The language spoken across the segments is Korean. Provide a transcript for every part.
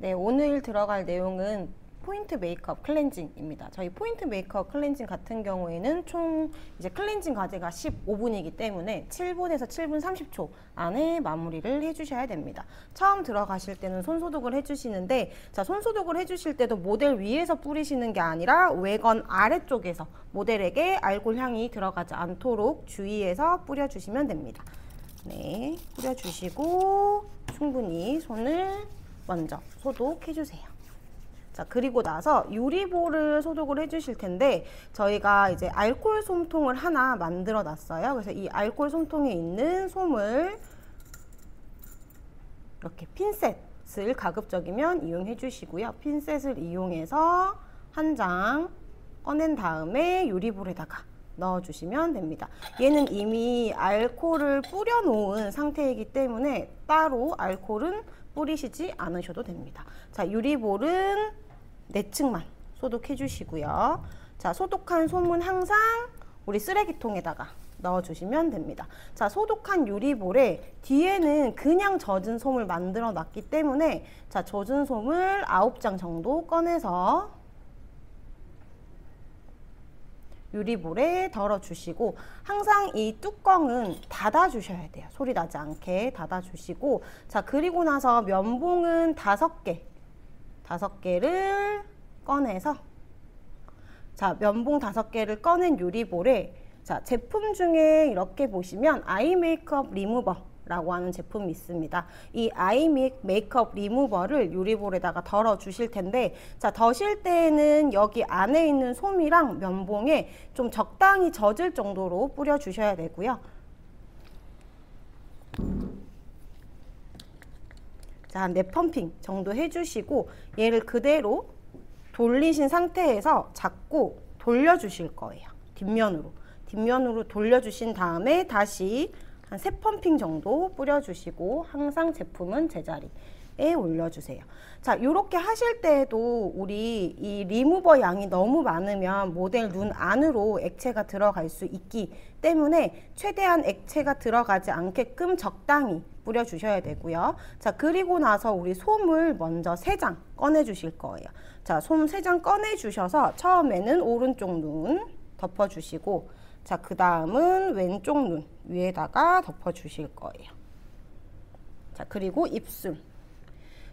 네, 오늘 들어갈 내용은 포인트 메이크업 클렌징입니다. 저희 포인트 메이크업 클렌징 같은 경우에는 총 이제 클렌징 과제가 15분이기 때문에 7분에서 7분 30초 안에 마무리를 해주셔야 됩니다. 처음 들어가실 때는 손소독을 해주시는데, 자, 손소독을 해주실 때도 모델 위에서 뿌리시는 게 아니라 외건 아래쪽에서 모델에게 알코올 향이 들어가지 않도록 주의해서 뿌려주시면 됩니다. 네, 뿌려주시고 충분히 손을 먼저 소독해주세요. 자, 그리고 나서 유리볼을 소독을 해주실 텐데, 저희가 이제 알코올 솜통을 하나 만들어 놨어요. 그래서 이 알코올 솜통에 있는 솜을 이렇게 핀셋을 가급적이면 이용해 주시고요. 핀셋을 이용해서 한 장 꺼낸 다음에 유리볼에다가 넣어주시면 됩니다. 얘는 이미 알코올을 뿌려 놓은 상태이기 때문에 따로 알코올은 뿌리시지 않으셔도 됩니다. 자, 유리볼은 내측만 소독해 주시고요. 자, 소독한 솜은 항상 우리 쓰레기통에다가 넣어주시면 됩니다. 자, 소독한 유리볼에 뒤에는 그냥 젖은 솜을 만들어 놨기 때문에, 자, 젖은 솜을 9장 정도 꺼내서 유리볼에 덜어주시고, 항상 이 뚜껑은 닫아주셔야 돼요. 소리 나지 않게 닫아주시고, 자, 그리고 나서 면봉은 5개를 꺼내서, 자, 면봉 5개를 꺼낸 유리볼에, 자, 제품 중에 이렇게 보시면 아이 메이크업 리무버 라고 하는 제품이 있습니다. 이 아이 메이크업 리무버를 유리볼에다가 덜어 주실 텐데, 자, 더실 때에는 여기 안에 있는 솜이랑 면봉에 좀 적당히 젖을 정도로 뿌려 주셔야 되고요. 자, 한 4펌핑 정도 해주시고, 얘를 그대로 돌리신 상태에서 잡고 돌려주실 거예요. 뒷면으로 돌려주신 다음에 다시 한 3펌핑 정도 뿌려주시고, 항상 제품은 제자리에 올려주세요. 자, 이렇게 하실 때에도 우리 이 리무버 양이 너무 많으면 모델 눈 안으로 액체가 들어갈 수 있기 때문에 최대한 액체가 들어가지 않게끔 적당히 뿌려주셔야 되고요. 자, 그리고 나서 우리 솜을 먼저 3장 꺼내주실 거예요. 자, 솜 3장 꺼내주셔서 처음에는 오른쪽 눈 덮어주시고, 자, 그 다음은 왼쪽 눈 위에다가 덮어주실 거예요. 자, 그리고 입술.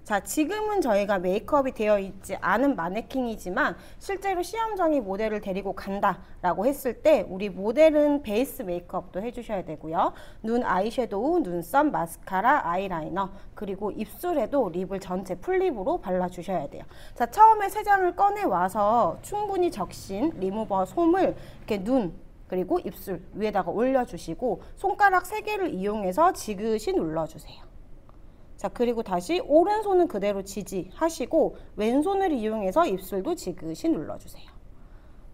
자, 지금은 저희가 메이크업이 되어 있지 않은 마네킹이지만 실제로 시험장에 모델을 데리고 간다라고 했을 때 우리 모델은 베이스 메이크업도 해주셔야 되고요. 눈 아이섀도우, 눈썹, 마스카라, 아이라이너, 그리고 입술에도 립을 전체 풀립으로 발라주셔야 돼요. 자, 처음에 3장을 꺼내와서 충분히 적신 리무버 솜을 이렇게 눈, 그리고 입술 위에다가 올려주시고, 손가락 3개를 이용해서 지그시 눌러주세요. 자, 그리고 다시 오른손은 그대로 지지하시고 왼손을 이용해서 입술도 지그시 눌러주세요.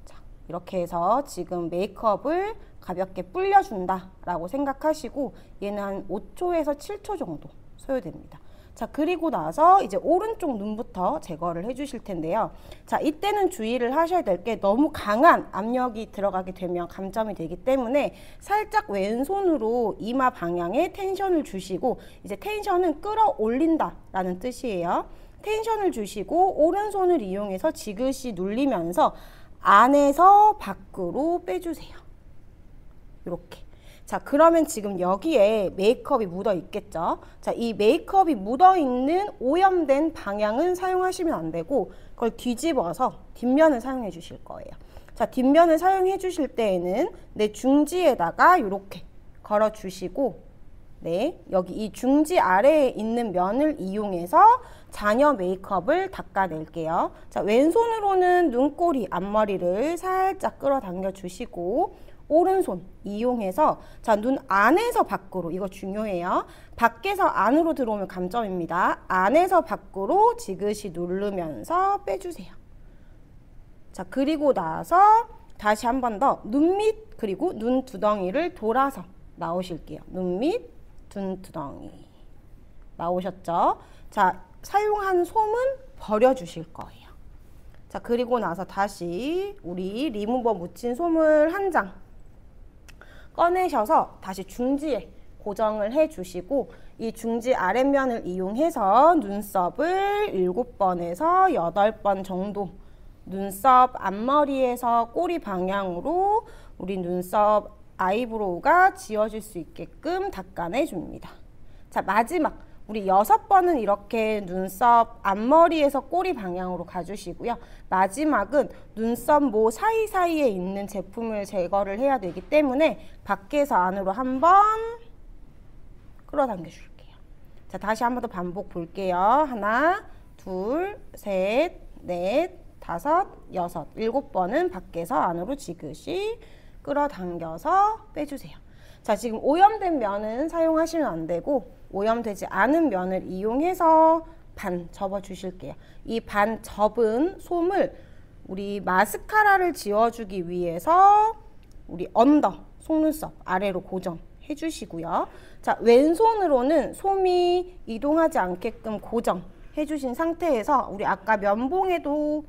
자, 이렇게 해서 지금 메이크업을 가볍게 불려준다 라고 생각하시고, 얘는 한 5초에서 7초 정도 소요됩니다. 자, 그리고 나서 이제 오른쪽 눈부터 제거를 해주실 텐데요. 자, 이때는 주의를 하셔야 될 게, 너무 강한 압력이 들어가게 되면 감점이 되기 때문에 살짝 왼손으로 이마 방향에 텐션을 주시고, 이제 텐션은 끌어올린다 라는 뜻이에요. 텐션을 주시고 오른손을 이용해서 지그시 눌리면서 안에서 밖으로 빼주세요. 이렇게. 자, 그러면 지금 여기에 메이크업이 묻어 있겠죠. 자, 이 메이크업이 묻어 있는 오염된 방향은 사용하시면 안 되고, 그걸 뒤집어서 뒷면을 사용해 주실 거예요. 자, 뒷면을 사용해 주실 때에는 내 중지에다가 이렇게 걸어 주시고, 네, 여기 이 중지 아래에 있는 면을 이용해서 잔여 메이크업을 닦아낼게요. 자, 왼손으로는 눈꼬리, 앞머리를 살짝 끌어당겨 주시고, 오른손 이용해서, 자, 눈 안에서 밖으로, 이거 중요해요. 밖에서 안으로 들어오면 감점입니다. 안에서 밖으로 지그시 누르면서 빼주세요. 자, 그리고 나서 다시 한 번 더 눈 밑, 그리고 눈 두덩이를 돌아서 나오실게요. 눈 밑, 눈 두덩이 나오셨죠? 자, 사용한 솜은 버려주실 거예요. 자, 그리고 나서 다시 우리 리무버 묻힌 솜을 1장 꺼내셔서 다시 중지에 고정을 해주시고, 이 중지 아랫면을 이용해서 눈썹을 7번에서 8번 정도 눈썹 앞머리에서 꼬리 방향으로 우리 눈썹 아이브로우가 지워질 수 있게끔 닦아내 줍니다. 자, 마지막 우리 6번은 이렇게 눈썹 앞머리에서 꼬리 방향으로 가주시고요. 마지막은 눈썹 모 사이사이에 있는 제품을 제거를 해야 되기 때문에 밖에서 안으로 한번 끌어당겨 줄게요. 자, 다시 한 번 더 반복 볼게요. 하나, 둘, 셋, 넷, 다섯, 여섯, 7번은 밖에서 안으로 지그시 끌어당겨서 빼주세요. 자, 지금 오염된 면은 사용하시면 안 되고 오염되지 않은 면을 이용해서 반 접어 주실게요. 이 반 접은 솜을 우리 마스카라를 지워주기 위해서 우리 언더 속눈썹 아래로 고정해 주시고요. 자, 왼손으로는 솜이 이동하지 않게끔 고정해 주신 상태에서 우리 아까 면봉에도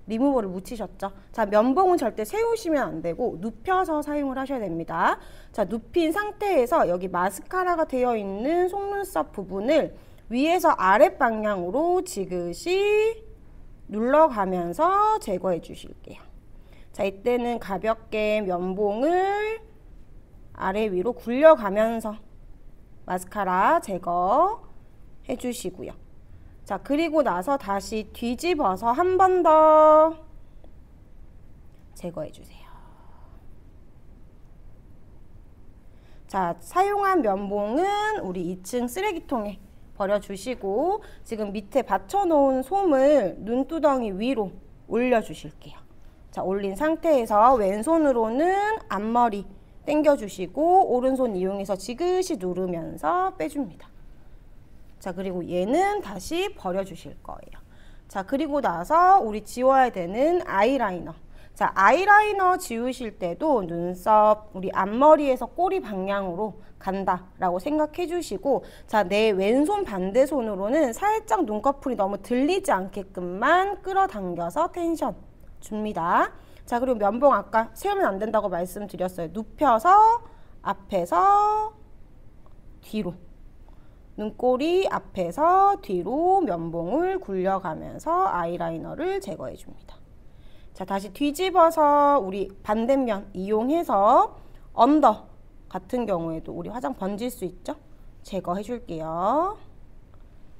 리무버를 묻히셨죠? 자, 면봉은 절대 세우시면 안 되고 눕혀서 사용을 하셔야 됩니다. 자, 눕힌 상태에서 여기 마스카라가 되어 있는 속눈썹 부분을 위에서 아랫 방향으로 지그시 눌러가면서 제거해 주실게요. 자, 이때는 가볍게 면봉을 아래 위로 굴려가면서 마스카라 제거해 주시고요. 자, 그리고 나서 다시 뒤집어서 한 번 더 제거해 주세요. 자, 사용한 면봉은 우리 2층 쓰레기통에 버려주시고 지금 밑에 받쳐놓은 솜을 눈두덩이 위로 올려주실게요. 자, 올린 상태에서 왼손으로는 앞머리 당겨주시고 오른손 이용해서 지그시 누르면서 빼줍니다. 자, 그리고 얘는 다시 버려주실 거예요. 자, 그리고 나서 우리 지워야 되는 아이라이너. 자, 아이라이너 지우실 때도 눈썹 우리 앞머리에서 꼬리 방향으로 간다라고 생각해 주시고, 자, 내 왼손 반대손으로는 살짝 눈꺼풀이 너무 들리지 않게끔만 끌어당겨서 텐션 줍니다. 자, 그리고 면봉 아까 세우면 안 된다고 말씀드렸어요. 눕혀서 앞에서 뒤로 눈꼬리 앞에서 뒤로 면봉을 굴려가면서 아이라이너를 제거해 줍니다. 자, 다시 뒤집어서 우리 반대면 이용해서 언더 같은 경우에도 우리 화장 번질 수 있죠? 제거해 줄게요.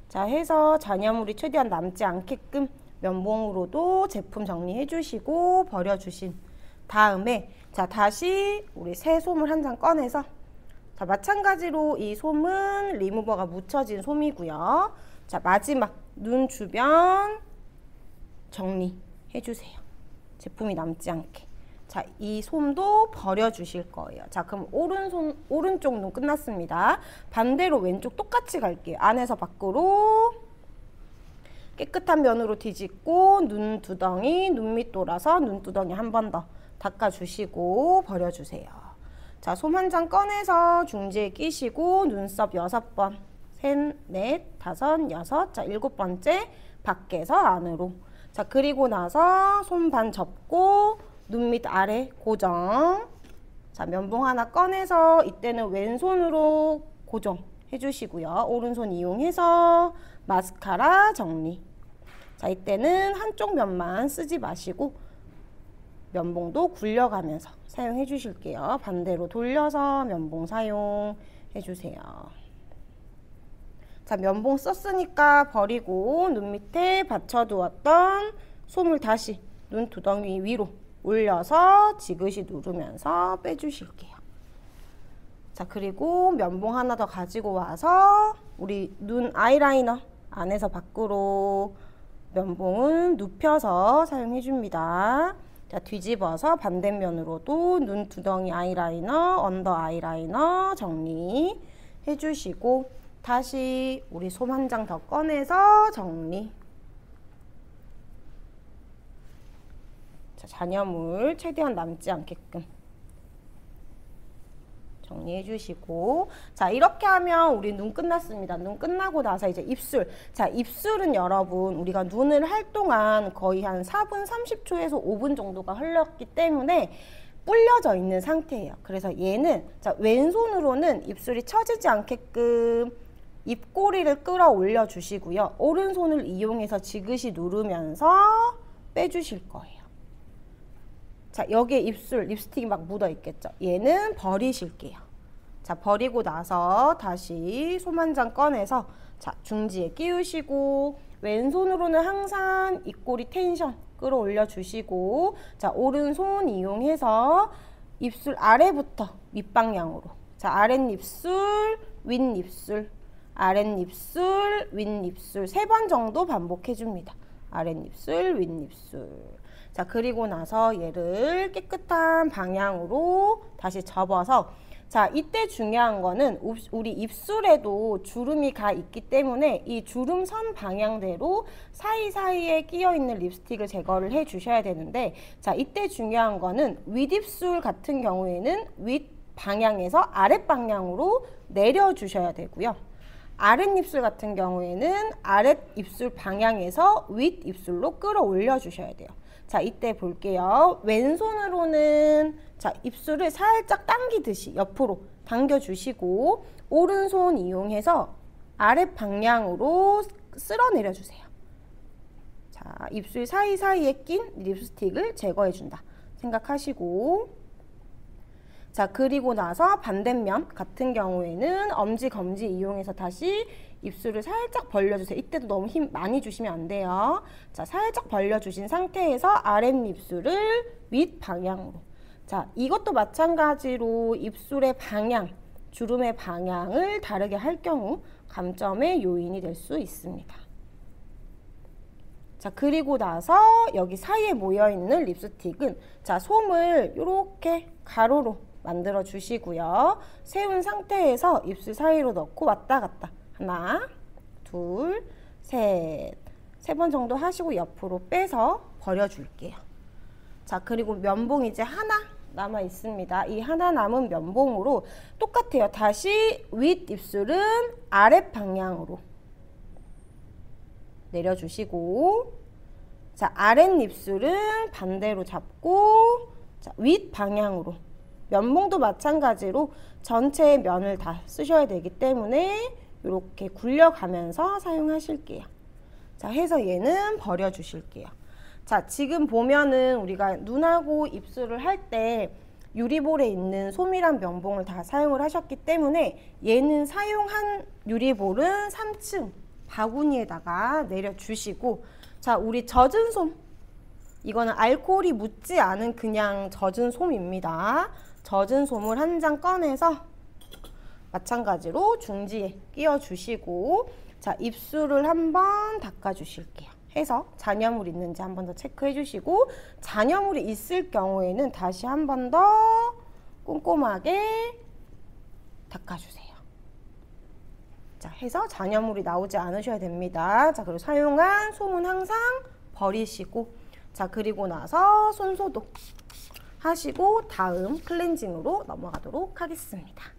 자, 해서 잔여물이 최대한 남지 않게끔 면봉으로도 제품 정리해 주시고 버려 주신 다음에 자, 다시 우리 새 솜을 한 장 꺼내서 자, 마찬가지로 이 솜은 리무버가 묻혀진 솜이고요. 자, 마지막 눈 주변 정리해 주세요. 제품이 남지 않게. 자, 이 솜도 버려 주실 거예요. 자, 그럼 오른쪽 눈 끝났습니다. 반대로 왼쪽 똑같이 갈게요. 안에서 밖으로 깨끗한 면으로 뒤집고 눈두덩이, 눈밑 돌아서 눈두덩이 한 번 더 닦아주시고 버려주세요. 자, 솜 한 장 꺼내서 중지에 끼시고 눈썹 6번, 셋, 넷, 다섯, 여섯, 자, 7번째 밖에서 안으로. 자, 그리고 나서 손 반 접고 눈밑 아래 고정. 자, 면봉 하나 꺼내서 이때는 왼손으로 고정해 주시고요. 오른손 이용해서 마스카라 정리. 자, 이때는 한쪽 면만 쓰지 마시고 면봉도 굴려가면서 사용해 주실게요. 반대로 돌려서 면봉 사용해 주세요. 자, 면봉 썼으니까 버리고 눈 밑에 받쳐두었던 솜을 다시 눈두덩이 위로 올려서 지그시 누르면서 빼주실게요. 자, 그리고 면봉 하나 더 가지고 와서 우리 눈 아이라이너 안에서 밖으로 면봉은 눕혀서 사용해 줍니다. 자, 뒤집어서 반대면으로도 눈두덩이 아이라이너, 언더 아이라이너 정리해 주시고 다시 우리 솜 한 장 더 꺼내서 정리. 자, 잔여물 최대한 남지 않게끔 정리해 주시고 자, 이렇게 하면 우리 눈 끝났습니다. 눈 끝나고 나서 이제 입술. 자, 입술은 여러분 우리가 눈을 할 동안 거의 한 4분 30초에서 5분 정도가 흘렀기 때문에 불려져 있는 상태예요. 그래서 얘는 자, 왼손으로는 입술이 처지지 않게끔 입꼬리를 끌어올려 주시고요. 오른손을 이용해서 지그시 누르면서 빼주실 거예요. 자, 여기에 입술, 립스틱이 막 묻어 있겠죠? 얘는 버리실게요. 자, 버리고 나서 다시 솜 한 장 꺼내서 자, 중지에 끼우시고 왼손으로는 항상 입꼬리 텐션 끌어올려 주시고 자, 오른손 이용해서 입술 아래부터 밑방향으로 자, 아랫입술, 윗입술, 아랫입술, 윗입술 3번 정도 반복해 줍니다. 아랫입술, 윗입술. 자, 그리고 나서 얘를 깨끗한 방향으로 다시 접어서 자, 이때 중요한 거는 우리 입술에도 주름이 가 있기 때문에 이 주름선 방향대로 사이사이에 끼어 있는 립스틱을 제거를 해 주셔야 되는데 자, 이때 중요한 거는 윗입술 같은 경우에는 윗 방향에서 아랫 방향으로 내려 주셔야 되고요. 아랫입술 같은 경우에는 아랫입술 방향에서 윗입술로 끌어올려 주셔야 돼요. 자, 이때 볼게요. 왼손으로는 자, 입술을 살짝 당기듯이 옆으로 당겨주시고 오른손 이용해서 아랫 방향으로 쓸어내려 주세요. 자, 입술 사이사이에 낀 립스틱을 제거해준다 생각하시고 자, 그리고 나서 반대면 같은 경우에는 엄지, 검지 이용해서 다시 입술을 살짝 벌려주세요. 이때도 너무 힘 많이 주시면 안 돼요. 자, 살짝 벌려주신 상태에서 아랫입술을 윗 방향으로. 자, 이것도 마찬가지로 입술의 방향, 주름의 방향을 다르게 할 경우 감점의 요인이 될 수 있습니다. 자, 그리고 나서 여기 사이에 모여있는 립스틱은 자, 솜을 이렇게 가로로 만들어 주시고요. 세운 상태에서 입술 사이로 넣고 왔다 갔다 하나, 둘, 셋, 3번 정도 하시고 옆으로 빼서 버려줄게요. 자, 그리고 면봉 이제 하나 남아 있습니다. 이 하나 남은 면봉으로 똑같아요. 다시 윗 입술은 아랫 방향으로 내려주시고 자, 아랫 입술은 반대로 잡고 자, 윗 방향으로 면봉도 마찬가지로 전체의 면을 다 쓰셔야 되기 때문에 이렇게 굴려가면서 사용하실게요. 자, 해서 얘는 버려주실게요. 자, 지금 보면은 우리가 눈하고 입술을 할 때 유리볼에 있는 솜이란 면봉을 다 사용을 하셨기 때문에 얘는 사용한 유리볼은 3층 바구니에다가 내려주시고 자, 우리 젖은 솜 이거는 알코올이 묻지 않은 그냥 젖은 솜입니다. 젖은 솜을 한 장 꺼내서 마찬가지로 중지에 끼워 주시고 자, 입술을 한번 닦아 주실게요. 해서 잔여물 있는지 한 번 더 체크해 주시고 잔여물이 있을 경우에는 다시 한 번 더 꼼꼼하게 닦아 주세요. 자, 해서 잔여물이 나오지 않으셔야 됩니다. 자, 그리고 사용한 솜은 항상 버리시고 자, 그리고 나서 손 소독 하시고 다음 클렌징으로 넘어가도록 하겠습니다.